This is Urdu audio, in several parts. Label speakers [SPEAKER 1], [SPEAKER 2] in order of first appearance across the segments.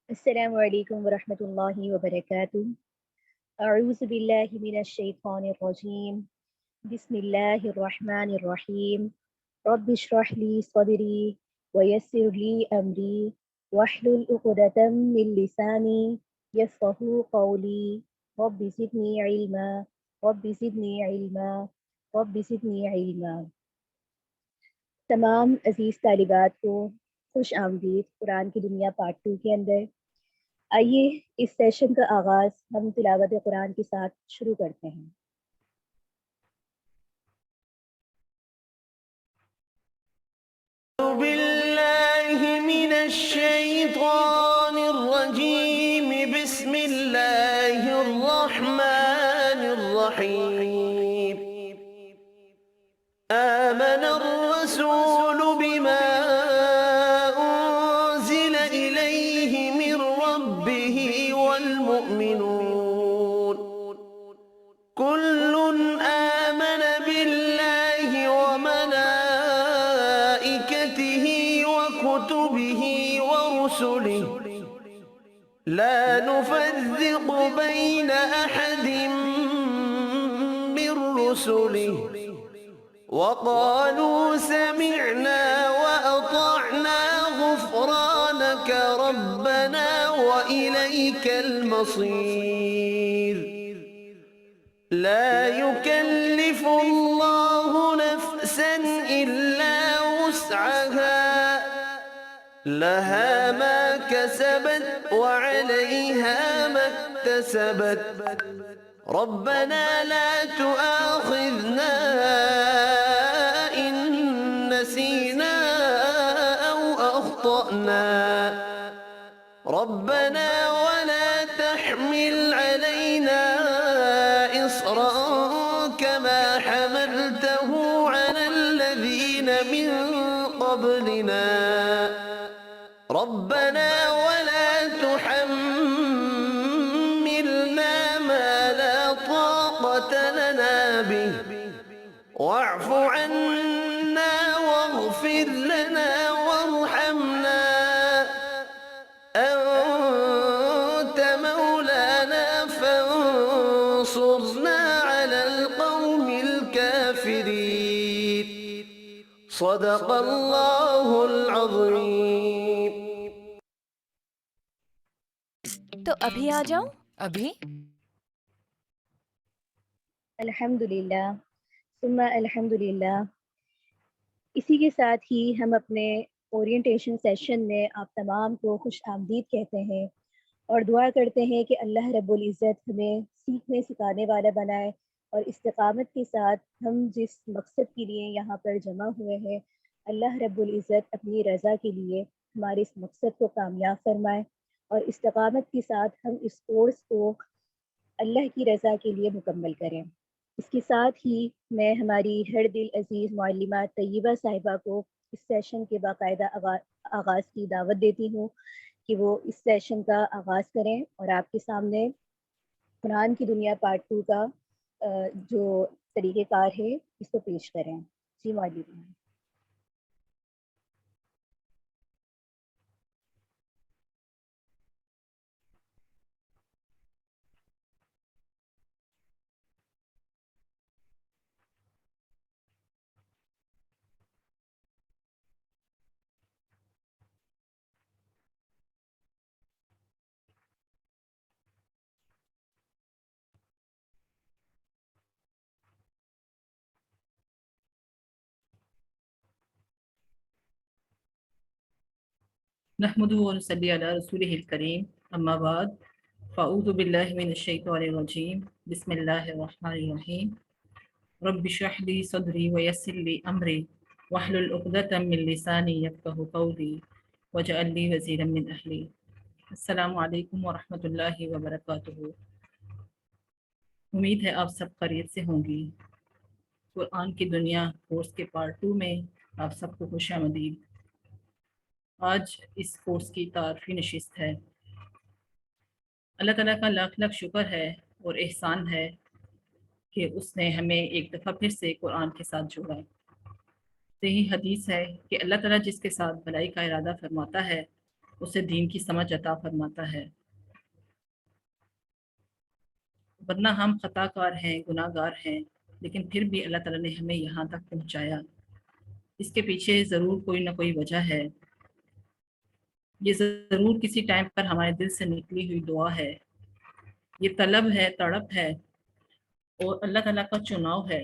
[SPEAKER 1] السلام علیکم ورحمۃ اللہ وبرکاتہ۔ اعوذ باللہ من الشیطان الرجیم، بسم اللہ الرحمن الرحیم۔ رب اشرح لی صدری ویسر لی امری واحلل عقدۃ من لسانی یفقہوا قولی۔ رب زدنی علما، رب زدنی علما، رب زدنی علما۔ تمام عزیز طالبات کو خوش آمدید قرآن کی دنیا پارٹ 2 کے اندر۔ آئیے اس سیشن کا آغاز ہم تلاوت قرآن کے ساتھ شروع کرتے ہیں۔
[SPEAKER 2] بالله من الشيطان الرجيم بسم الله الرحمن الرحيم آمن الرسول بما أنزل إليه من ربه والمؤمنون كل آمن بالله وملائكته وكتبه ورسله لا نفرق بين أحد من رسله وقالوا سمعنا وأطعنا غفرانك ربنا وإليك المصير لا يكلف الله نفسا إلا وسعها لها ما كسبت وعليها ما اكتسبت ربنا لا تؤاخذنا إن نسينا أو أخطأنا ربنا ولا تحمل علينا إصرا كما حملته على الذين من قبلنا ربنا ولا تحملنا ما لا طاقة لنا به واعف عنا واغفر لنا وارحمنا أنت مولانا فانصرنا على القوم الكافرين صدق الله العظيم۔
[SPEAKER 3] تو ابھی آ جاؤں؟
[SPEAKER 4] ابھی
[SPEAKER 1] الحمدللہ ثم الحمدللہ۔ اسی کے ساتھ ہی ہم اپنے اورینٹیشن سیشن میں آپ تمام کو خوش آمدید کہتے ہیں اور دعا کرتے ہیں کہ اللہ رب العزت ہمیں سیکھنے سکھانے والا بنائے اور استقامت کے ساتھ ہم جس مقصد کے لیے یہاں پر جمع ہوئے ہیں، اللہ رب العزت اپنی رضا کے لیے ہمارے اس مقصد کو کامیاب فرمائے اور استقامت کے ساتھ ہم اس کورس کو اللہ کی رضا کے لیے مکمل کریں۔ اس کے ساتھ ہی میں ہماری ہر دل عزیز معلمہ طیبہ صاحبہ کو اس سیشن کے باقاعدہ آغاز کی دعوت دیتی ہوں کہ وہ اس سیشن کا آغاز کریں اور آپ کے سامنے قرآن کی دنیا پارٹ 2 کا جو طریقہ کار ہے اس کو پیش کریں۔ جی معلمہ۔
[SPEAKER 4] نحمد و نصلی علی رسولہ الکریم، اما بعد، فاعوذ باللہ من الشیطان الرجیم، بسم اللہ الرحمن الرحیم۔ رب اشرح لی صدری ویسر لی امری واحلل عقدۃ من لسانی یفقہوا قولی واجعل لی وزیرا من اہلی۔ السلام علیکم ورحمۃ اللہ وبرکاتہ۔ امید ہے آپ سب خیریت سے ہوں گی۔ قرآن کی دنیا کورس کے پارٹ 2 میں آپ سب کو خوش آمدید۔ آج اس کورس کی تعارفی نشست ہے۔ اللہ تعالیٰ کا لاکھ لاکھ شکر ہے اور احسان ہے کہ اس نے ہمیں ایک دفعہ پھر سے قرآن کے ساتھ جوڑا۔ صحیح حدیث ہے کہ اللہ تعالیٰ جس کے ساتھ بھلائی کا ارادہ فرماتا ہے اسے دین کی سمجھ عطا فرماتا ہے، ورنہ ہم خطا کار ہیں، گناہ گار ہیں، لیکن پھر بھی اللہ تعالیٰ نے ہمیں یہاں تک پہنچایا۔ اس کے پیچھے ضرور کوئی نہ کوئی وجہ ہے، یہ ضرور کسی ٹائم پر ہمارے دل سے نکلی ہوئی دعا ہے، یہ طلب ہے، تڑپ ہے، اور اللہ تعالیٰ کا چناؤ ہے۔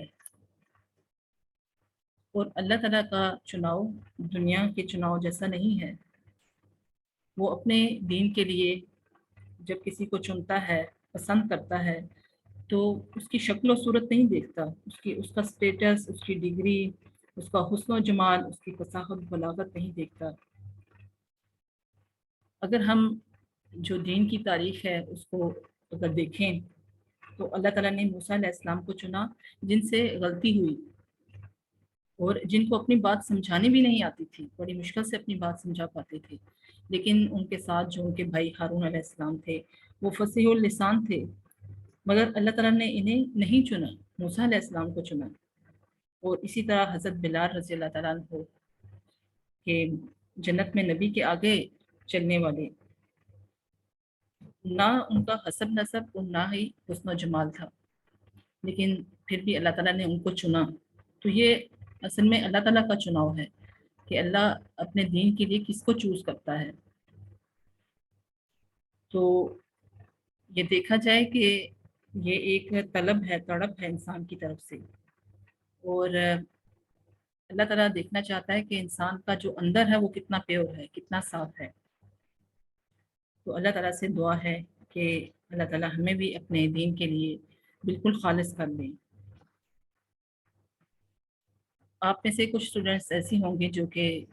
[SPEAKER 4] اور اللہ تعالیٰ کا چناؤ دنیا کے چناؤ جیسا نہیں ہے۔ وہ اپنے دین کے لیے جب کسی کو چنتا ہے، پسند کرتا ہے، تو اس کی شکل و صورت نہیں دیکھتا، اس کا سٹیٹس، اس کی ڈگری، اس کا حسن و جمال، اس کی فصاحت بلاغت نہیں دیکھتا۔ اگر ہم جو دین کی تاریخ ہے اس کو اگر دیکھیں تو اللہ تعالیٰ نے موسیٰ علیہ السلام کو چنا، جن سے غلطی ہوئی اور جن کو اپنی بات سمجھانے بھی نہیں آتی تھی، بڑی مشکل سے اپنی بات سمجھا پاتے تھے، لیکن ان کے ساتھ جو ان کے بھائی ہارون علیہ السلام تھے وہ فصیح اللسان تھے، مگر اللہ تعالیٰ نے انہیں نہیں چنا، موسیٰ علیہ السلام کو چنا۔ اور اسی طرح حضرت بلال رضی اللہ تعالیٰ عنہ کہ جنت میں نبی کے آگے چلنے والے، نہ ان کا حسب نسب اور نہ ہی حسن و جمال تھا، لیکن پھر بھی اللہ تعالیٰ نے ان کو چنا۔ تو یہ اصل میں اللہ تعالیٰ کا چناؤ ہے کہ اللہ اپنے دین کے لیے کس کو چوز کرتا ہے۔ تو یہ دیکھا جائے کہ یہ ایک طلب ہے، تڑپ ہے انسان کی طرف سے، اور اللہ تعالیٰ دیکھنا چاہتا ہے کہ انسان کا جو اندر ہے وہ کتنا پیور ہے، کتنا صاف ہے۔ تو اللہ تعالیٰ سے دعا ہے کہ اللہ تعالیٰ ہمیں بھی اپنے دین کے لیے بالکل خالص کر دیں۔ آپ میں سے کچھ اسٹوڈنٹس ایسی ہوں گے جو کہ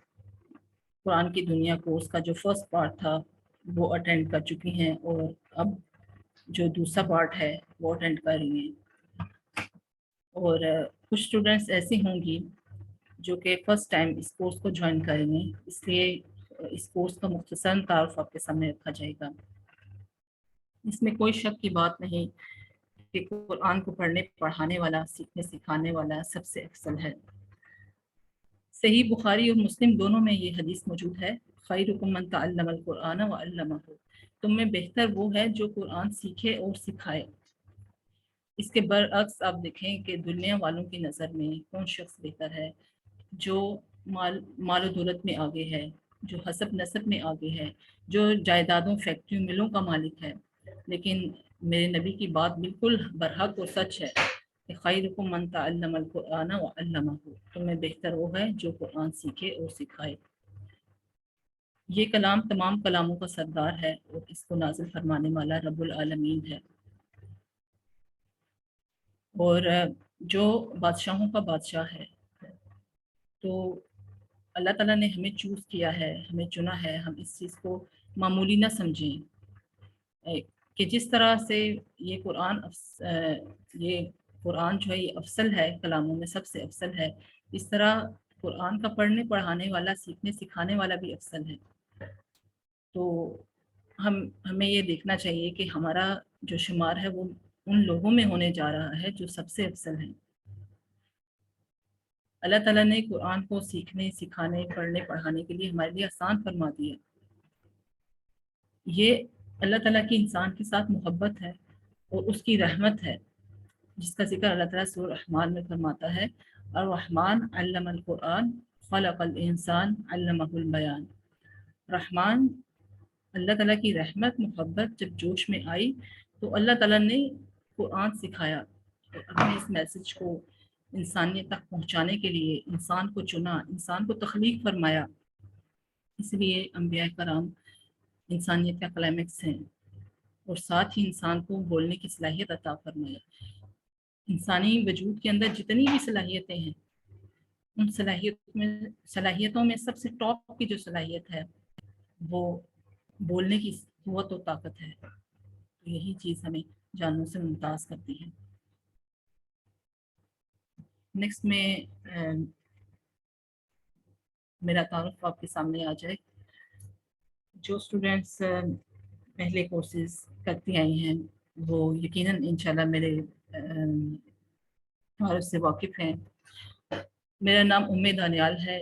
[SPEAKER 4] قرآن کی دنیا کورس کا جو فرسٹ پارٹ تھا وہ اٹینڈ کر چکی ہیں، اور اب جو دوسرا پارٹ ہے وہ اٹینڈ کر رہی ہیں، اور کچھ اسٹوڈنٹس ایسی ہوں گی جو کہ فرسٹ ٹائم اس کورس کو جوائن کر رہی ہیں، اس لیے اس کورس کا مختصراً تعارف آپ کے سامنے رکھا جائے گا۔ اس میں کوئی شک کی بات نہیں کہ قرآن کو پڑھنے پڑھانے والا، سیکھنے سکھانے والا سب سے افضل ہے۔ صحیح بخاری اور مسلم دونوں میں یہ حدیث موجود ہے، خیرکم من تعلم القرآن وعلمہ، تم میں بہتر وہ ہے جو قرآن سیکھے اور سکھائے۔ اس کے برعکس آپ دیکھیں کہ دنیا والوں کی نظر میں کون شخص بہتر ہے؟ جو مال و دولت میں آگے ہے، جو حسب نسب میں آگے ہے، جو جائیدادوں، فیکٹریوں، ملوں کا مالک ہے۔ لیکن میرے نبی کی بات بالکل برحق اور سچ ہے کہ خیرکم من تعلم القرآن وعلمہ، تم میں بہتر وہ ہے جو قرآن سیکھے اور سکھائے۔ یہ کلام تمام کلاموں کا سردار ہے اور اس کو نازل فرمانے والا رب العالمین ہے، اور جو بادشاہوں کا بادشاہ ہے۔ تو اللہ تعالیٰ نے ہمیں چوز کیا ہے، ہمیں چنا ہے، ہم اس چیز کو معمولی نہ سمجھیں کہ جس طرح سے یہ قرآن جو ہے یہ افضل ہے، کلاموں میں سب سے افضل ہے، اس طرح قرآن کا پڑھنے پڑھانے والا، سیکھنے سکھانے والا بھی افضل ہے۔ تو ہمیں یہ دیکھنا چاہیے کہ ہمارا جو شمار ہے وہ ان لوگوں میں ہونے جا رہا ہے جو سب سے افضل ہیں۔ اللہ تعالیٰ نے قرآن کو سیکھنے سکھانے، پڑھنے پڑھانے کے لیے ہمارے لیے آسان فرما دیا۔ یہ اللہ تعالیٰ کی انسان کے ساتھ محبت ہے اور اس کی رحمت ہے، جس کا ذکر اللہ تعالیٰ سورہ الرحمن میں فرماتا ہے، الرحمن علم القرآن خلق الانسان علمہ البیان۔ رحمان، اللہ تعالیٰ کی رحمت، محبت جب جوش میں آئی تو اللہ تعالیٰ نے قرآن سکھایا اور اپنے اس میسج کو انسانیت تک پہنچانے کے لیے انسان کو چنا، انسان کو تخلیق فرمایا۔ اس لیے انبیاء کرام انسانیت کا کلائمیکس ہیں، اور ساتھ ہی انسان کو بولنے کی صلاحیت عطا فرمایا۔ انسانی وجود کے اندر جتنی بھی صلاحیتیں ہیں، ان صلاحیتوں میں سب سے ٹاپ کی جو صلاحیت ہے وہ بولنے کی قوت و طاقت ہے۔ تو یہی چیز ہمیں جانوروں سے ممتاز کرتی ہے۔ نیکسٹ میں میرا تعارف آپ کے سامنے آ جائے۔ جو اسٹوڈنٹس پہلے کورسز کرتی آئی ہیں وہ یقیناً انشاءاللہ میرے تعارف سے واقف ہیں۔ میرا نام دانیال ہے،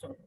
[SPEAKER 4] sorry।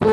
[SPEAKER 5] وہ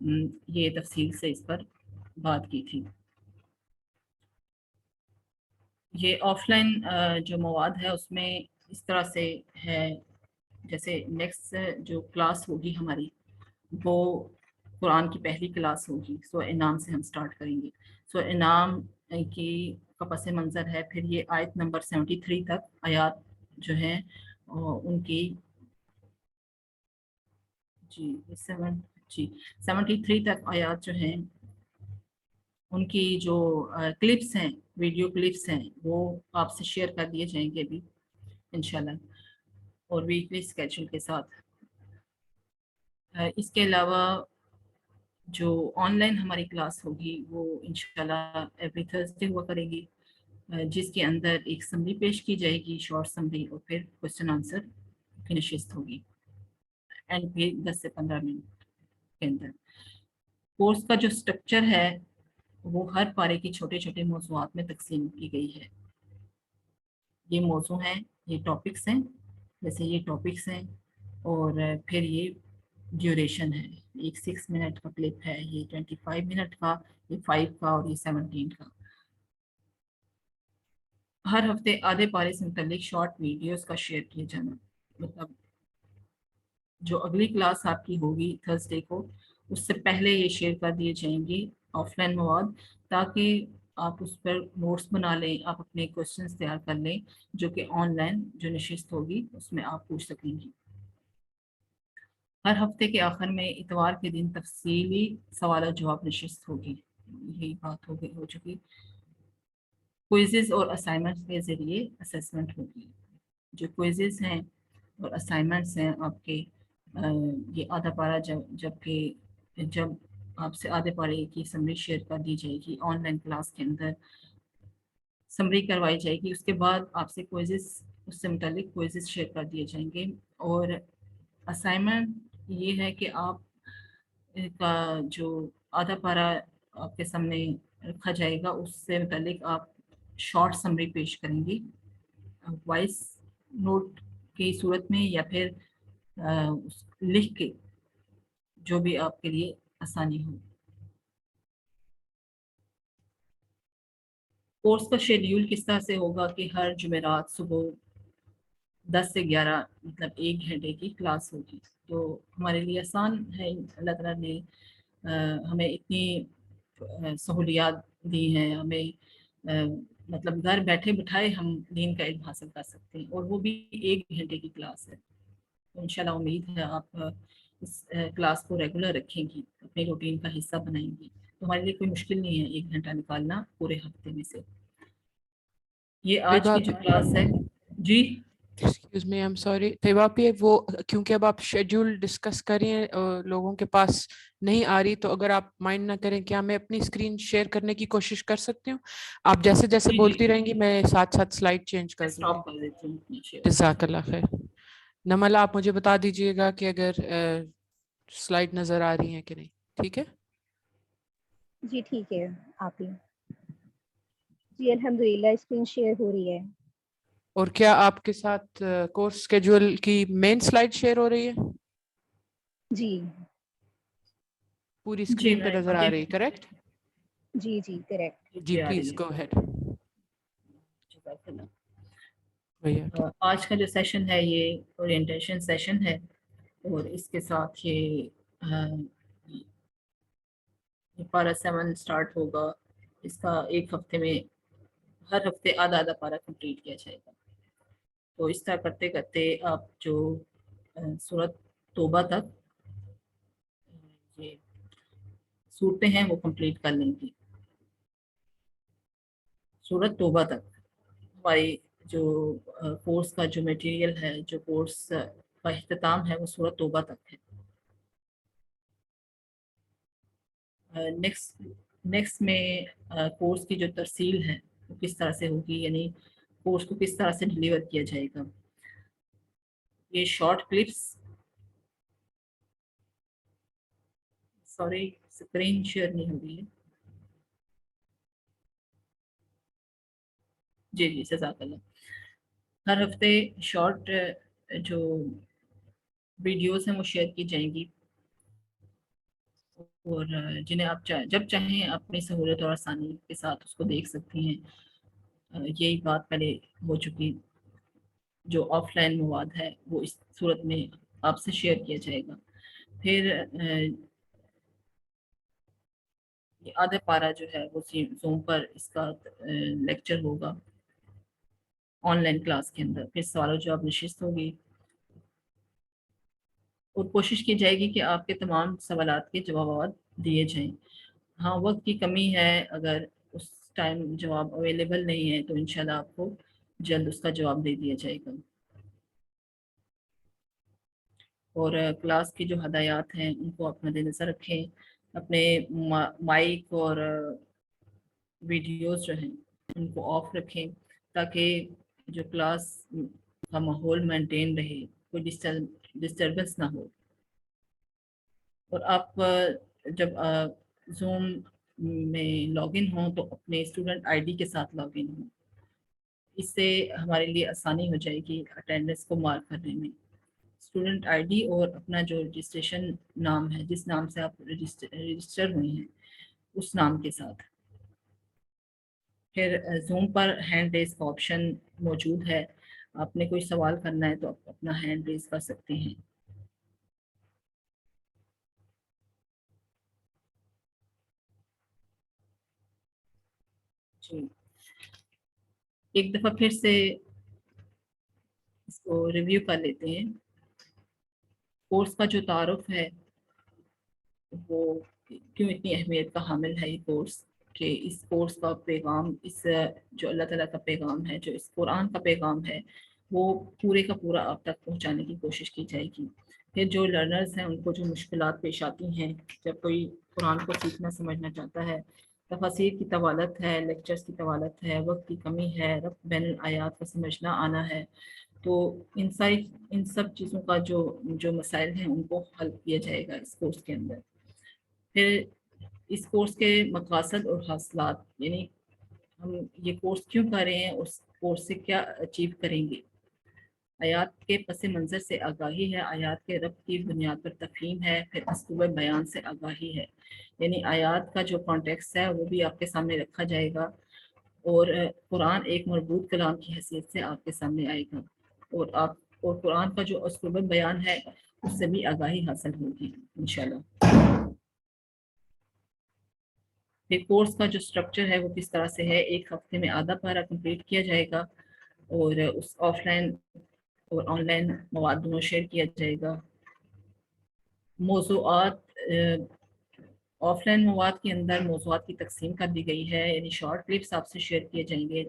[SPEAKER 4] یہ تفصیل سے اس پر بات کی تھی. یہ آف لائن جو مواد ہے اس میں اس طرح سے ہے، جیسے نیکسٹ جو کلاس ہوگی ہماری وہ قرآن کی پہلی کلاس ہوگی. سو انعام سے ہم سٹارٹ کریں گے. سو انعام کی کا پس منظر ہے پھر یہ آیت نمبر 73 تک آیات جو ہیں ان کی جی 73 تک آیات جو ہیں ان کی جو کلپس ہیں، ویڈیو کلپس ہیں، وہ آپ سے شیئر کر دیے جائیں گے ابھی انشاءاللہ، اور ویکلی اسکیجول کے ساتھ. اس کے علاوہ جو آن لائن ہماری کلاس ہوگی وہ انشاءاللہ ایوری تھرسڈے ہوا کرے گی، جس کے اندر ایک سمری پیش کی جائے گی، شارٹ سمری، اور پھر کوشچن آنسر کی نشست ہوگی اینڈ پھر 10 سے 15 منٹ کے اندر. کورس کا جو اسٹرکچر ہے وہ ہر پارے کی چھوٹے چھوٹے موضوعات میں تقسیم کی گئی ہے. یہ موضوع ہیں، یہ ٹاپکس ہیں، جیسے یہ ٹاپکس ہیں، اور پھر یہ ڈیوریشن ہے. ایک 6 منٹ کا کلپ ہے، یہ 25 منٹ کا، یہ 5 کا، اور یہ 17 کا. ہر ہفتے آدھے پارے سے متعلق شارٹ ویڈیوز کا شیئر کیا جانا. مطلب جو اگلی کلاس آپ کی ہوگی تھرسڈے کو، اس سے پہلے یہ شیئر کر دیے جائیں گی آف لائن مواد، تاکہ آپ اس پر نوٹس بنا لیں، آپ اپنے کوشچنس تیار کر لیں، جو کہ آن لائن جو نشست ہوگی اس میں آپ پوچھ سکیں گی. ہر ہفتے کے آخر میں اتوار کے دن تفصیلی سوال و جواب نشست ہوگی. یہی بات ہو چکی. کوئزز اور اسائنمنٹس کے ذریعے اسیسمنٹ ہوگی. جو کوئزز ہیں اور اسائنمنٹس ہیں آپ کے، یہ آدھا پارہ جب آپ سے آدھے پارے کی سمری شیئر کر دی جائے گی آن لائن کلاس کے اندر، سمری کروائی جائے گی، اس کے بعد آپ سے کوئزز، اس سے متعلق کوئزز شیئر کر دیے جائیں گے. اور اسائنمنٹ یہ ہے کہ آپ کا جو آدھا پارہ آپ کے سامنے رکھا جائے گا اس سے متعلق آپ شارٹ سمری پیش کریں گی، وائس نوٹ کی صورت میں یا پھر لکھ کے، جو بھی آپ کے لیے آسانی ہو. کورس کا شیڈیول کس طرح سے ہوگا کہ ہر جمعرات صبح 10 سے 11 مطلب 1 گھنٹے کی کلاس ہوگی. تو ہمارے لیے آسان ہے، اللہ تعالیٰ نے ہمیں اتنی سہولیات دی ہیں، ہمیں مطلب گھر بیٹھے بٹھائے ہم دین کا علم حاصل کر سکتے ہیں، اور وہ بھی 1 گھنٹے کی کلاس ہے. انشاءاللہ امید ہے آپ اس کلاس کو ریگولر رکھیں گی، اپنے روٹین کا حصہ بنائیں گی. تو ہمارے لیے کوئی مشکل نہیں ہے 1 گھنٹہ نکالنا پورے ہفتے میں سے. یہ آج کی جو کلاس ہے جی
[SPEAKER 5] excuse me, I am sorry Tayyaba پہ، وہ کیونکہ اب آپ شیڈیول ڈسکس کریں لوگوں کے پاس نہیں آ رہی، تو اگر آپ مائنڈ نہ کریں، کیا میں اپنی اسکرین شیئر کرنے کی کوشش کر سکتی ہوں؟ آپ جیسے جیسے بولتی رہیں گی میں ساتھ ساتھ سلائڈ چینج کر دوں
[SPEAKER 4] اسٹاپ
[SPEAKER 5] گی.
[SPEAKER 4] کر دیتی ہوں.
[SPEAKER 5] جزاک اللہ خیر. نملہ آپ مجھے بتا دیجئے گا کہ اگر سلائڈ نظر آ رہی ہیں کہ نہیں. ٹھیک ہے
[SPEAKER 1] جی ٹھیک ہے آپ ہی. جی الحمدللہ اسکرین شیئر ہو رہی ہے.
[SPEAKER 5] اور کیا آپ کے ساتھ کورس اسکیجول کی مین سلائڈ شیئر ہو رہی ہے؟
[SPEAKER 1] جی
[SPEAKER 5] پوری
[SPEAKER 4] جی
[SPEAKER 5] اسکرین پہ
[SPEAKER 4] میں
[SPEAKER 5] نظر آ رہی، کریکٹ؟
[SPEAKER 1] جی کریکٹ.
[SPEAKER 5] جی پلیز گو ہیڈ. بھیا
[SPEAKER 4] آج کا جو سیشن ہے یہ اورینٹیشن سیشن ہے، اور اس کے ساتھ یہ پارہ 7 سٹارٹ ہوگا. اس کا ایک ہفتے میں ہر ہفتے آدھا آدھا پارہ کمپلیٹ کیا جائے گا. تو اس طرح کرتے کرتے آپ جو سورۃ توبہ تک یہ صورتیں ہیں وہ کمپلیٹ کر لیں گی. سورۃ توبہ تک ہماری جو کورس کا جو میٹیریل ہے، جو کورس کا اختتام ہے، وہ سورۃ توبہ تک ہے. نیکسٹ میں کورس کی جو ترسیل ہے وہ کس طرح سے ہوگی، یعنی کورس کو کس طرح سے ڈلیور کیا جائے گا. یہ short clips, sorry screen share نہیں ہو رہی ہے. جی جزاک اللہ. ہر ہفتے شارٹ جو ویڈیوز ہیں وہ شیئر کی جائیں گی، اور جنہیں آپ جب چاہیں اپنی سہولت اور آسانی کے ساتھ اس کو دیکھ سکتی ہیں۔ یہی بات پہلے ہو چکی، جو آف لائن مواد ہے وہ اس صورت میں آپ سے شیئر کیا جائے گا۔ پھر آدھا پارہ جو ہے وہ زوم پر اس کا لیکچر ہوگا آن لائن کلاس کے اندر، پھر سوال و جواب نشست ہوگی اور کوشش کی جائے گی کہ آپ کے تمام سوالات کے جوابات دیے جائیں۔ ہاں وقت کی کمی ہے، اگر اس ٹائم جواب اویلیبل نہیں ہے تو انشاءاللہ آپ کو جلد اس کا جواب دے دیا جائے گا۔ اور کلاس کی جو ہدایات ہیں ان کو آپ مد نظر رکھیں، اپنے مائک اور ویڈیوز جو ہیں ان کو آف رکھیں تاکہ جو کلاس کا ماحول مینٹین رہے، کوئی ڈسٹربنس نہ ہو۔ اور آپ جب زوم میں لاگ ان ہوں تو اپنے اسٹوڈنٹ آئی ڈی کے ساتھ لاگ ان ہوں، اس سے ہمارے لیے آسانی ہو جائے گی اٹینڈنس کو مارک کرنے میں۔ اسٹوڈنٹ آئی ڈی اور اپنا جو رجسٹریشن نام ہے، جس نام سے آپ رجسٹر ہوئے ہیں اس نام کے ساتھ۔ پھر زوم پر ہینڈ ریز کا آپشن موجود ہے، آپ نے کوئی سوال کرنا ہے تو آپ اپنا ہینڈ ریز کر سکتے ہیں۔ جی ایک دفعہ پھر سے اس کو ریویو کر لیتے ہیں۔ کورس کا جو تعارف ہے وہ کیوں اتنی اہمیت کا حامل ہے یہ کورس، کہ اس کورس کا پیغام، اس جو اللہ تعالیٰ کا پیغام ہے، جو اس قرآن کا پیغام ہے، وہ پورے کا پورا آپ تک پہنچانے کی کوشش کی جائے گی۔ پھر جو لرنرز ہیں ان کو جو مشکلات پیش آتی ہیں جب کوئی قرآن کو سیکھنا سمجھنا چاہتا ہے، تفاسیر کی طوالت ہے، لیکچرز کی طوالت ہے، وقت کی کمی ہے، ربط بین الآیات کا سمجھنا آنا ہے، تو ان سب چیزوں کا جو مسائل ہیں ان کو حل کیا جائے گا اس کورس کے اندر۔ پھر اس کورس کے مقاصد اور حاصلات، یعنی ہم یہ کورس کیوں کر رہے ہیں، اس کورس سے کیا اچیو کریں گے۔ آیات کے پس منظر سے آگاہی ہے، آیات کے ربط کی بنیاد پر تفہیم ہے، پھر اسلوب بیان سے آگاہی ہے، یعنی آیات کا جو کانٹیکس ہے وہ بھی آپ کے سامنے رکھا جائے گا، اور قرآن ایک مربوط کلام کی حیثیت سے آپ کے سامنے آئے گا، اور قرآن کا جو اسلوب بیان ہے اس سے بھی آگاہی حاصل ہوگی انشاءاللہ۔ پھر کورس کا جو سٹرکچر ہے وہ کس طرح سے ہے، ایک ہفتے میں آدھا پارہ کمپلیٹ کیا جائے گا، اور اس آف لائن اور آن لائن مواد دونوں شیئر کیا جائے گا۔ موضوعات، آف لائن مواد کے اندر موضوعات کی تقسیم کر دی گئی ہے، یعنی شارٹ کلپس آپ سے شیئر کیے جائیں گے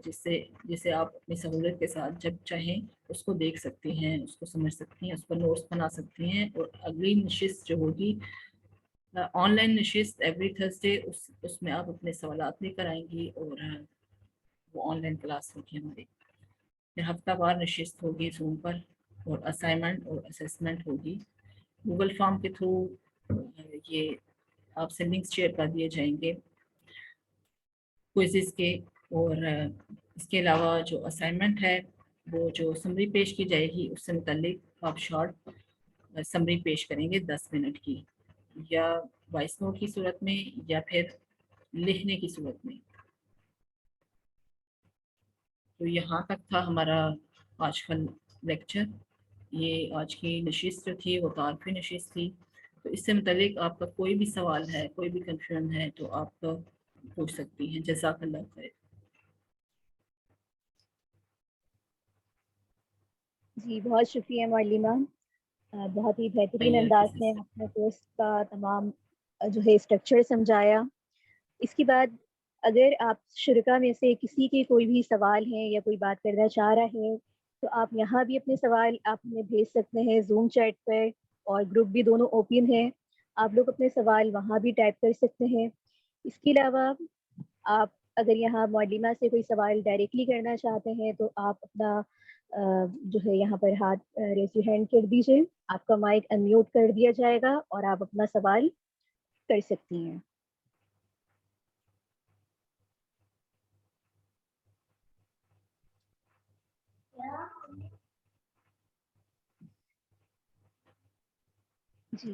[SPEAKER 4] جسے آپ اپنی سہولت کے ساتھ جب چاہیں اس کو دیکھ سکتے ہیں، اس کو سمجھ سکتی ہیں، اس پر نوٹس بنا سکتے ہیں۔ اور اگلی نشست جو ہوگی آن لائن نشست ایوری تھرسڈے، اس میں آپ اپنے سوالات لے کر آئیں گی، اور وہ آن لائن کلاس ہوگی ہماری۔ پھر ہفتہ وار نشست ہوگی زوم پر، اور اسائنمنٹ اور اسیسمنٹ ہوگی گوگل فارم کے تھرو، یہ آپ سے لنکس شیئر کر دیے جائیں گے کوئزز کے۔ اور اس کے علاوہ جو اسائنمنٹ ہے وہ جو سمری پیش کی جائے گی اس سے متعلق آپ شارٹ سمری پیش کریں گے 10 منٹ کی، یا وائس نوٹ کی صورت میں یا پھر لکھنے کی صورت میں۔ تو یہاں تک تھا ہمارا آج کا لیکچر۔ یہ آج کی نشست جو تھی وہ تعارفی نشست تھی، تو اس سے متعلق آپ کا کوئی بھی سوال ہے، کوئی بھی کنفیوژن ہے تو آپ پوچھ سکتی ہیں۔ جزاک اللہ خیر۔
[SPEAKER 1] جی بہت شکریہ معلمہ، بہت ہی بہترین
[SPEAKER 4] بھیا
[SPEAKER 1] انداز
[SPEAKER 4] کسی
[SPEAKER 1] میں
[SPEAKER 4] سے
[SPEAKER 1] اپنے کورس کا تمام جو ہے اسٹرکچر سمجھایا۔ اس کے بعد اگر آپ شرکا میں سے کسی کے کوئی بھی سوال ہیں یا کوئی بات کرنا چاہ رہا ہے تو آپ یہاں بھی اپنے سوال آپ ہمیں بھیج سکتے ہیں زوم چیٹ پر، اور گروپ بھی دونوں اوپن ہیں، آپ لوگ اپنے سوال وہاں بھی ٹائپ کر سکتے ہیں۔ اس کے علاوہ آپ اگر یہاں معلمہ سے کوئی سوال ڈائریکٹلی کرنا چاہتے ہیں تو آپ اپنا جو ہے یہاں پر ہاتھ ریز یور ہینڈ کر دیجیے، آپ کا مائک انمیوٹ کر دیا جائے گا اور آپ اپنا سوال کر سکتی ہیں۔ جی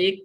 [SPEAKER 4] 1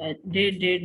[SPEAKER 4] 1.5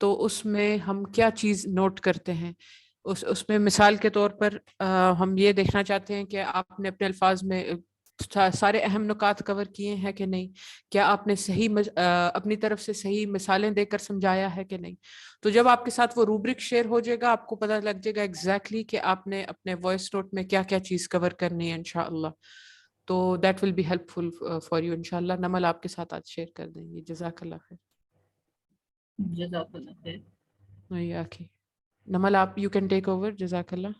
[SPEAKER 5] تو اس میں ہم کیا چیز نوٹ کرتے ہیں. اس میں مثال کے طور پر ہم یہ دیکھنا چاہتے ہیں کہ آپ نے اپنے الفاظ میں سارے اہم نکات کور کیے ہیں کہ نہیں, کیا آپ نے صحیح اپنی طرف سے صحیح مثالیں دے کر سمجھایا ہے کہ نہیں. تو جب آپ کے ساتھ وہ روبرک شیئر ہو جائے گا آپ کو پتہ لگ جائے گا ایگزیکٹلی کہ آپ نے اپنے وائس نوٹ میں کیا کیا چیز کور کرنی ہے انشاءاللہ. تو that will be helpful for you انشاءاللہ. نمل آپ کے ساتھ آج شیئر کر دیں گے. جزاک اللہ خیر.
[SPEAKER 4] جزاک اللہ خیر.
[SPEAKER 5] اوکے نمل آپ یو کین ٹیک اوور. جزاک اللہ.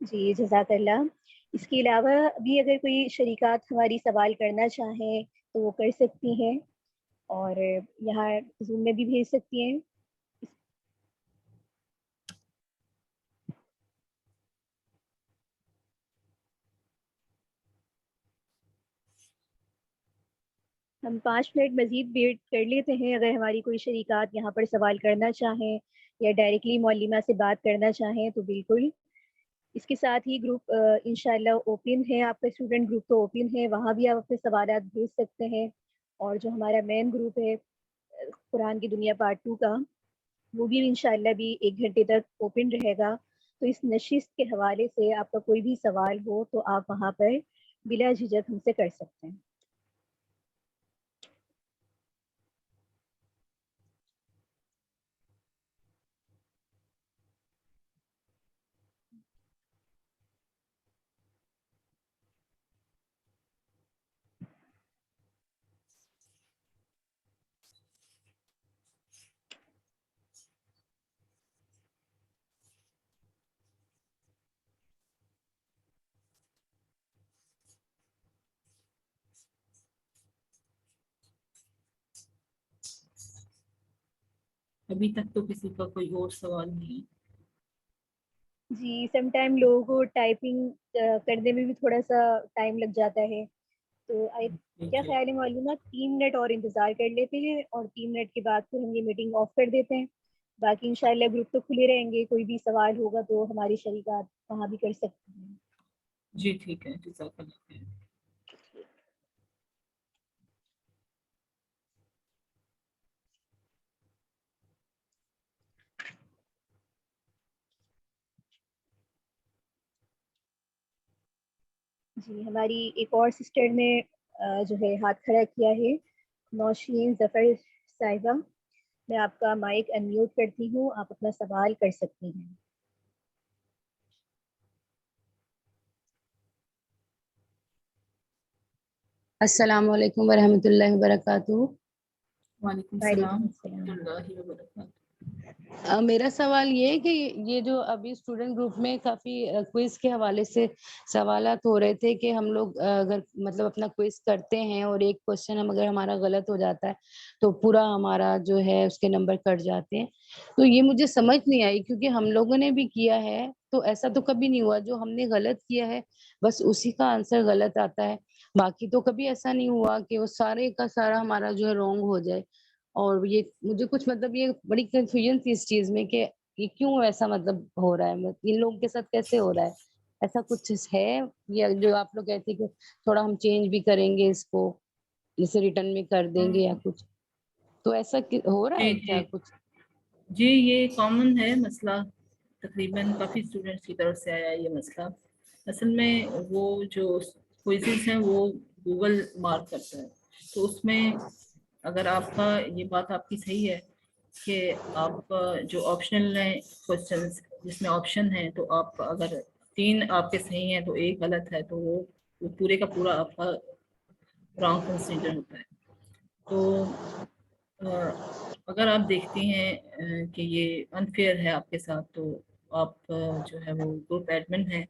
[SPEAKER 1] جی جزاک اللہ. اس کے علاوہ بھی اگر کوئی شریکات ہماری سوال کرنا چاہیں تو وہ کر سکتی ہیں اور یہاں زوم میں بھی بھیج سکتی ہیں. ہم 5 منٹ مزید ویٹ کر لیتے ہیں اگر ہماری کوئی شریکات یہاں پر سوال کرنا چاہیں یا ڈائریکٹلی معلمہ سے بات کرنا چاہیں تو بالکل. اس کے ساتھ ہی گروپ انشاءاللہ اوپن ہے, آپ کا اسٹوڈنٹ گروپ تو اوپن ہے, وہاں بھی آپ اپنے سوالات بھیج سکتے ہیں. اور جو ہمارا مین گروپ ہے قرآن کی دنیا پارٹ 2 کا, وہ بھی انشاءاللہ بھی 1 گھنٹے تک اوپن رہے گا. تو اس نشست کے حوالے سے آپ کا کوئی بھی سوال ہو تو آپ وہاں پر بلا جھجک ہم سے کر سکتے ہیں.
[SPEAKER 4] ابھی تک تو کسی کا کوئی اور سوال نہیں ہے.
[SPEAKER 1] جی سم ٹائم لوگوں کو ٹائپنگ کرنے میں بھی تھوڑا سا ٹائم لگ جاتا ہے, تو کیا خیال ہے معلومہ 3 منٹ اور انتظار کر لیتے ہیں اور 3 منٹ کے بعد پھر ہم یہ میٹنگ آف کر دیتے ہیں. باقی انشاءاللہ گروپ تو کھلے رہیں گے, کوئی بھی سوال ہوگا تو ہماری شریکات وہاں بھی کر سکتے ہیں.
[SPEAKER 4] جی ٹھیک ہے. جزاک اللہ خیر.
[SPEAKER 1] جی ہماری ایک اور سسٹر نے جو ہے ہاتھ کھڑا کیا ہے, نوشین ظفر صاحبہ. میں آپ کا مائک انمیوٹ کرتی ہوں, آپ اپنا سوال کر سکتی ہیں.
[SPEAKER 6] السلام علیکم ورحمۃ اللہ وبرکاتہ.
[SPEAKER 4] وعلیکم
[SPEAKER 1] وعلیکم
[SPEAKER 4] السلام
[SPEAKER 1] السلام.
[SPEAKER 4] ورحمۃ اللہ وبرکاتہ.
[SPEAKER 6] میرا سوال یہ ہے کہ یہ جو ابھی اسٹوڈنٹ گروپ میں کافی کوئز کے حوالے سے سوالات ہو رہے تھے کہ ہم لوگ اگر مطلب اپنا کوئز کرتے ہیں اور ایک کوشچن اگر ہمارا غلط ہو جاتا ہے تو پورا ہمارا جو ہے اس کے نمبر کٹ جاتے ہیں. تو یہ مجھے سمجھ نہیں آئی کیونکہ ہم لوگوں نے بھی کیا ہے تو ایسا تو کبھی نہیں ہوا جو ہم نے غلط کیا ہے بس اسی کا آنسر غلط آتا ہے. باقی تو کبھی ایسا نہیں ہوا کہ وہ سارے کا سارا ہمارا جو ہے رانگ ہو جائے. اور یہ مجھے کچھ مطلب یہ بڑی کنفیوژن تھی اس چیز میں کہ یہ کیوں ایسا مطلب ہو رہا ہے, ان لوگوں کے ساتھ کیسے ہو رہا ہے, ایسا کچھ ہے یا جو آپ لوگ کہتے ہیں کہ تھوڑا ہم چینج بھی کریں گے اس کو جسے ریٹرن میں کر دیں گے یا کچھ, تو ایسا ہو رہا
[SPEAKER 4] جی
[SPEAKER 6] ہے
[SPEAKER 4] جی
[SPEAKER 6] کیا کچھ؟
[SPEAKER 4] جی یہ کامن ہے مسئلہ, تقریباً کافی اسٹوڈنٹس کی طرف سے آیا یہ مسئلہ. اصل میں وہ جو کوئزز ہیں وہ گوگل مارک کرتا ہے, تو اس میں اگر آپ کا یہ بات آپ کی صحیح ہے کہ آپ جو آپشنل ہیں کوشچنس جس میں آپشن ہیں تو آپ اگر 3 آپ کے صحیح ہیں تو 1 غلط ہے تو وہ پورے کا پورا آپ کا رانگ کنسیڈر ہوتا ہے. تو اگر آپ دیکھتی ہیں کہ یہ انفیئر ہے آپ کے ساتھ تو آپ جو ہے وہ گروپ ایڈمن ہیں,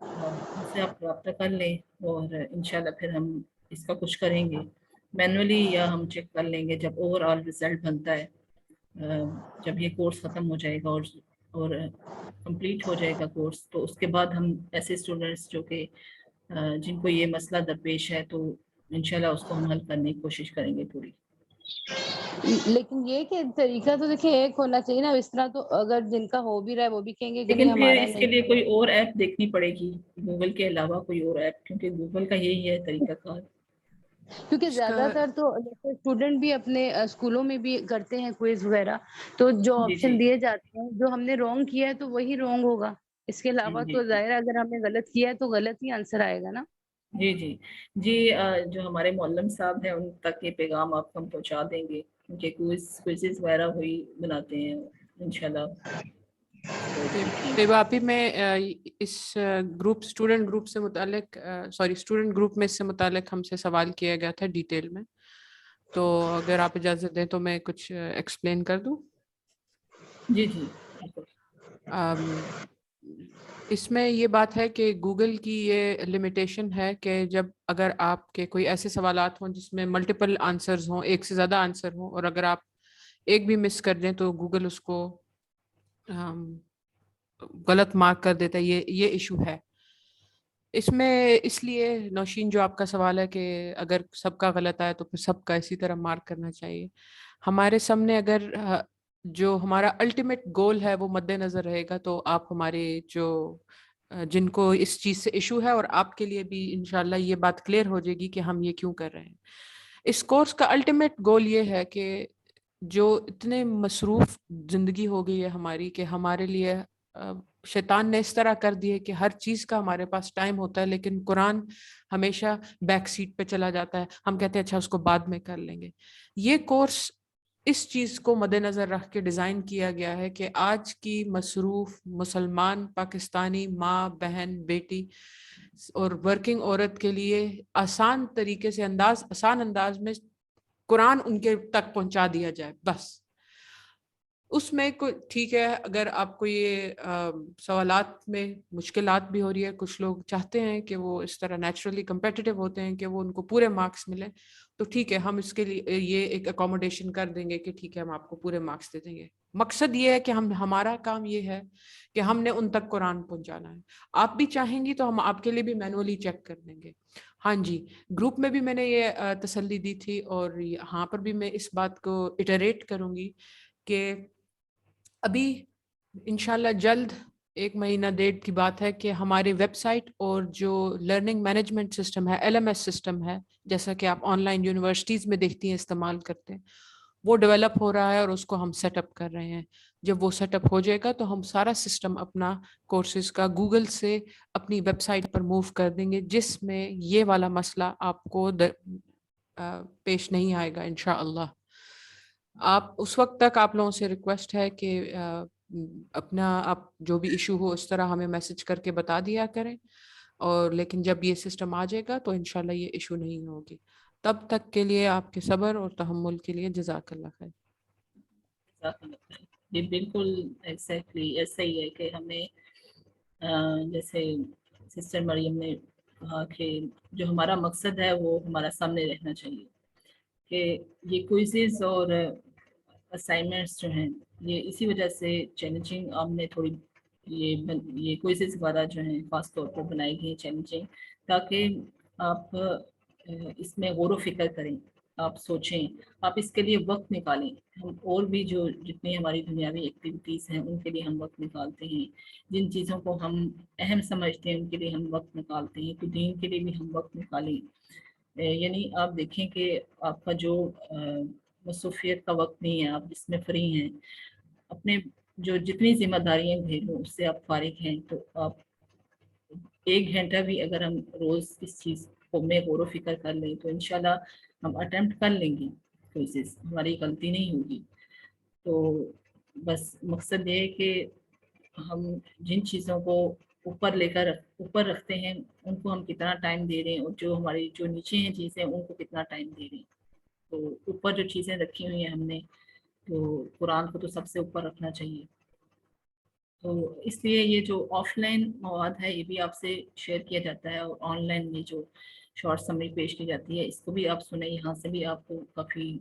[SPEAKER 4] ان سے آپ رابطہ کر لیں اور انشاءاللہ پھر ہم اس کا کچھ کریں گے مینولی یا ہم چیک کر لیں گے جب اوور آل رزلٹ بنتا ہے, جب یہ کورس ختم ہو جائے گا اور کمپلیٹ ہو جائے گا کورس, تو اس کے بعد ہم ایسے اسٹوڈنٹس جو کہ جن کو یہ مسئلہ درپیش ہے تو انشاءاللہ اس کو ہم حل کرنے کی کوشش کریں گے پوری.
[SPEAKER 6] لیکن یہ کہ طریقہ تو دیکھیں ایک ہونا چاہیے نا, اس طرح تو اگر جن کا ہو بھی رہا ہے وہ بھی کہیں گے کہ نہیں
[SPEAKER 4] لیکن پھر
[SPEAKER 6] ہمارا
[SPEAKER 4] اس کے
[SPEAKER 6] نہیں.
[SPEAKER 4] لیے کوئی اور ایپ دیکھنی پڑے گی, گوگل کے علاوہ کوئی اور ایپ, کیونکہ گوگل کا یہی ہے طریقہ کار.
[SPEAKER 6] کیونکہ
[SPEAKER 5] اس کا
[SPEAKER 6] زیادہ تر تو جیسے اسٹوڈنٹ بھی اپنے اسکولوں میں بھی کرتے ہیں کوئز وغیرہ، تو جو
[SPEAKER 4] جی جی
[SPEAKER 6] آپشن دیے جاتے ہیں جو ہم نے رانگ کیا ہے تو وہی رانگ ہوگا، اس کے علاوہ
[SPEAKER 4] جی
[SPEAKER 6] تو
[SPEAKER 4] جی
[SPEAKER 6] ظاہر ہے اگر ہم نے غلط کیا ہے تو غلط ہی آنسر آئے گا نا۔
[SPEAKER 4] جی جی جی جو ہمارے معلم صاحب ہیں ان تک یہ پیغام آپ ہم پہنچا دیں گے، کیونکہ کوئزز وغیرہ وہی بناتے ہیں انشاءاللہ۔
[SPEAKER 5] طیبہ آپی، میں اس گروپ اسٹوڈنٹ گروپ سے متعلق اسٹوڈنٹ گروپ میں اس سے متعلق ہم سے سوال کیا گیا تھا ڈیٹیل میں، تو اگر آپ اجازت دیں تو میں کچھ ایکسپلین کر دوں۔
[SPEAKER 4] جی جی
[SPEAKER 5] اس میں یہ بات ہے کہ گوگل کی یہ لمیٹیشن ہے کہ جب اگر آپ کے کوئی ایسے سوالات ہوں جس میں ملٹیپل آنسرز ہوں، ایک سے زیادہ آنسر ہوں، اور اگر آپ ایک بھی مس کر دیں تو گوگل اس کو غلط مارک کر دیتا ہے۔ یہ ایشو ہے اس میں، اس لیے نوشین جو آپ کا سوال ہے کہ اگر سب کا غلط آیا تو پھر سب کا اسی طرح مارک کرنا چاہیے۔ ہمارے سامنے اگر جو ہمارا الٹیمیٹ گول ہے وہ مد نظر رہے گا تو آپ ہمارے جو جن کو اس چیز سے ایشو ہے، اور آپ کے لیے بھی انشاءاللہ یہ بات کلیئر ہو جائے گی کہ ہم یہ کیوں کر رہے ہیں۔ اس کورس کا الٹیمیٹ گول یہ ہے کہ جو اتنے مصروف زندگی ہو گئی ہے ہماری کہ ہمارے لیے شیطان نے اس طرح کر دی ہے کہ ہر چیز کا ہمارے پاس ٹائم ہوتا ہے، لیکن قرآن ہمیشہ بیک سیٹ پہ چلا جاتا ہے۔ ہم کہتے ہیں اچھا اس کو بعد میں کر لیں گے۔ یہ کورس اس چیز کو مد نظر رکھ کے ڈیزائن کیا گیا ہے کہ آج کی مصروف مسلمان پاکستانی ماں، بہن، بیٹی اور ورکنگ عورت کے لیے آسان طریقے سے آسان انداز میں قرآن ان کے تک پہنچا دیا جائے بس۔ اس میں کوئی ٹھیک ہے اگر آپ کو یہ سوالات میں مشکلات بھی ہو رہی ہے، کچھ لوگ چاہتے ہیں کہ وہ اس طرح نیچرلی کمپیٹیٹو ہوتے ہیں کہ وہ ان کو پورے مارکس ملیں، تو ٹھیک ہے، ہم اس کے لیے یہ ایک اکوموڈیشن کر دیں گے کہ ٹھیک ہے ہم آپ کو پورے مارکس دے دیں گے۔ مقصد یہ ہے کہ ہمارا کام یہ ہے کہ ہم نے ان تک قرآن پہنچانا ہے۔ آپ بھی چاہیں گی تو ہم آپ کے لیے بھی مینولی چیک کر دیں گے۔ ہاں جی، گروپ میں بھی میں نے یہ تسلی دی تھی اور یہاں پر بھی میں اس بات کو اٹریٹ کروں گی کہ ابھی انشاءاللہ جلد 1 مہینہ 1.5 کی بات ہے کہ ہماری ویب سائٹ اور جو لرننگ مینجمنٹ سسٹم ہے، LMS سسٹم ہے، جیسا کہ آپ آن لائن یونیورسٹیز میں دیکھتی ہیں استعمال کرتے ہیں، وہ ڈیولپ ہو رہا ہے اور اس کو ہم سیٹ اپ کر رہے ہیں۔ جب وہ سیٹ اپ ہو جائے گا تو ہم سارا سسٹم اپنا کورسز کا گوگل سے اپنی ویب سائٹ پر موو کر دیں گے، جس میں یہ والا مسئلہ آپ کو پیش نہیں آئے گا انشاءاللہ۔ آپ اس وقت تک آپ لوگوں سے ریکویسٹ ہے کہ اپنا آپ جو بھی ایشو ہو اس طرح ہمیں میسج کر کے بتا دیا کریں، اور لیکن جب یہ سسٹم آ جائے گا تو انشاءاللہ یہ ایشو نہیں ہوگی۔ تب تک کے لیے آپ کے صبر اور تحمل کے لیے جزاک اللہ خیر۔
[SPEAKER 4] جی بالکل ایگزیکٹلی ایسا ہی ہے کہ ہمیں جیسے سسٹر مریم نے کہا کہ جو ہمارا مقصد ہے وہ ہمارا سامنے رہنا چاہیے، کہ یہ کوئزز اور اسائنمنٹس جو ہیں یہ اسی وجہ سے چیلنجنگ آپ نے تھوڑی یہ کوئزز وغیرہ جو ہیں خاص طور پر بنائی گئی ہیں چیلنجنگ، تاکہ آپ اس میں غور و فکر کریں، آپ سوچیں، آپ اس کے لیے وقت نکالیں۔ ہم اور بھی جو جتنی ہماری دنیاوی ایکٹیویٹیز ہیں ان کے لیے ہم وقت نکالتے ہیں، جن چیزوں کو ہم اہم سمجھتے ہیں ان کے لیے ہم وقت نکالتے ہیں، تو دین کے لیے بھی ہم وقت نکالیں۔ یعنی آپ دیکھیں کہ آپ کا جو مصروفیت کا وقت نہیں ہے، آپ جس میں فری ہیں، اپنے جو جتنی ذمہ داریاں گھیروں اس سے آپ فارغ ہیں، تو آپ 1 گھنٹہ بھی اگر ہم روز اس چیز کو میں غور و فکر کر لیں تو انشاءاللہ ہم اٹیمپٹ کر لیں گے، کوئزز ہماری غلطی نہیں ہوگی۔ تو بس مقصد یہ ہے کہ ہم جن چیزوں کو اوپر رکھتے ہیں ان کو ہم کتنا ٹائم دے رہے ہیں، اور جو ہماری جو نیچے ہیں چیزیں ان کو کتنا ٹائم دے رہے ہیں۔ تو اوپر جو چیزیں رکھی ہوئی ہیں ہم نے، تو قرآن کو تو سب سے اوپر رکھنا چاہیے۔ تو اس لیے یہ جو آف لائن مواد ہے یہ بھی آپ سے شیئر کیا جاتا ہے، اور آن لائن میں جو شارٹ سمری پیش کی جاتی ہے اس کو بھی آپ سنیں، یہاں سے بھی آپ کو کافی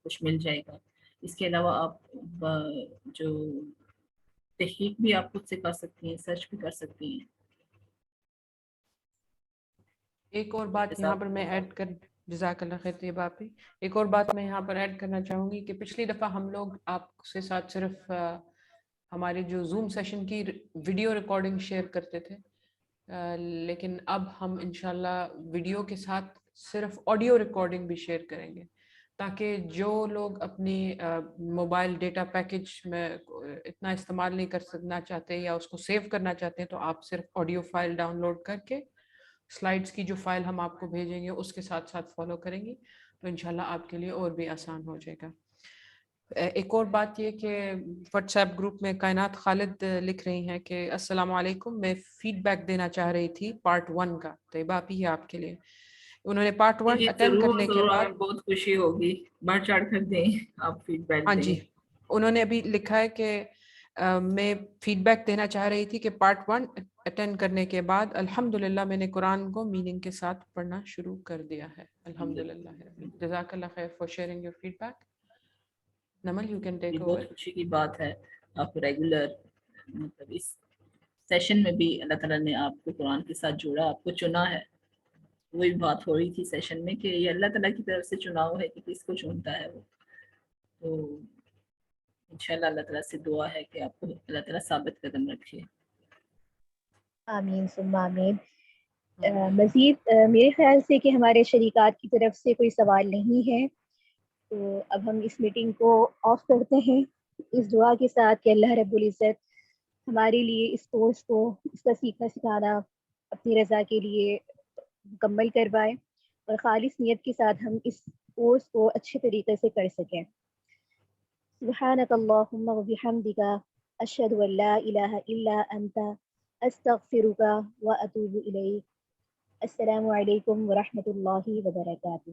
[SPEAKER 4] کچھ مل جائے گا۔ اس کے علاوہ آپ جو تحقیق بھی آپ خود سے کر سکتی ہیں، سرچ بھی کر سکتی ہیں۔
[SPEAKER 5] ایک اور بات یہاں پر میں ایڈ کر جزاک اللہ خیر طیبہ آپی، ایک اور بات میں یہاں پر ایڈ کرنا چاہوں گی کہ پچھلی دفعہ ہم لوگ آپ سے ساتھ صرف ہمارے جو زوم سیشن کی ویڈیو ریکارڈنگ شیئر کرتے تھے، لیکن اب ہم انشاءاللہ ویڈیو کے ساتھ صرف آڈیو ریکارڈنگ بھی شیئر کریں گے تاکہ جو لوگ اپنی موبائل ڈیٹا پیکج میں اتنا استعمال نہیں کرنا چاہتے یا اس کو سیو کرنا چاہتے ہیں تو آپ صرف آڈیو فائل ڈاؤن لوڈ کر کے سلائڈس کی جو فائل ہم آپ کو بھیجیں گے اس کے ساتھ ساتھ فالو کریں گی تو انشاءاللہ آپ کے لیے اور بھی آسان ہو جائے گا. ایک اور بات یہ کہ واٹس ایپ گروپ میں کائنات خالد لکھ رہی ہیں کہ السلام علیکم، میں فیڈ بیک دینا چاہ رہی تھی پارٹ 1 کا. تو یہ بات ہی ہے آپ کے لیے. انہوں نے پارٹ 1
[SPEAKER 4] جی
[SPEAKER 5] اٹینڈ
[SPEAKER 4] ضرور
[SPEAKER 5] کرنے کے
[SPEAKER 4] ضرور،
[SPEAKER 5] بعد
[SPEAKER 4] ہمیں بہت خوشی ہوگی، بڑھ چڑھ کر دیں آپ فیڈ بیک
[SPEAKER 5] ہاں
[SPEAKER 4] دیں.
[SPEAKER 5] جی، انہوں نے ابھی لکھا ہے کہ میں فیڈ بیک دینا چاہ رہی تھی کہ پارٹ 1 اٹینڈ کرنے کے بعد الحمدللہ میں نے قرآن کو میننگ کے ساتھ پڑھنا شروع کر دیا ہے. الحمدللہ. جزاک اللہ خیر for sharing your feedback. Namal you can
[SPEAKER 4] یہ
[SPEAKER 5] ٹیک اوور.
[SPEAKER 4] بہت خوشی کی بات ہے. آپ ریگولر مطلب اس سیشن میں بھی اللہ تعالیٰ نے آپ کو قرآن کے ساتھ جوڑا، آپ کو چنا ہے. وہی بات ہو رہی تھی سیشن میں کہ یہ اللہ تعالیٰ کی طرف سے چناؤ ہے کہ کس کو چنتا ہے وہ. تو انشاءاللہ اللہ تعالیٰ سے دعا ہے کہ آپ کو اللہ تعالیٰ ثابت قدم رکھے.
[SPEAKER 1] آمین ثم آمین. مزید میرے خیال سے کہ ہمارے شریکات کی طرف سے کوئی سوال نہیں ہے، تو اب ہم اس میٹنگ کو آف کرتے ہیں اس دعا کے ساتھ کہ اللہ رب العزت ہمارے لیے اس کورس کو، اس کا سیکھنا سکھانا اپنی رضا کے لیے مکمل کروائے اور خالص نیت کے ساتھ ہم اس کورس کو اچھے طریقے سے کر سکیں. سبحانک اللہم و بحمدک اشہد ان لا الہ الا انت استغفرک و اتوب الیک. السلام علیکم ورحمۃ اللہ وبرکاتہ.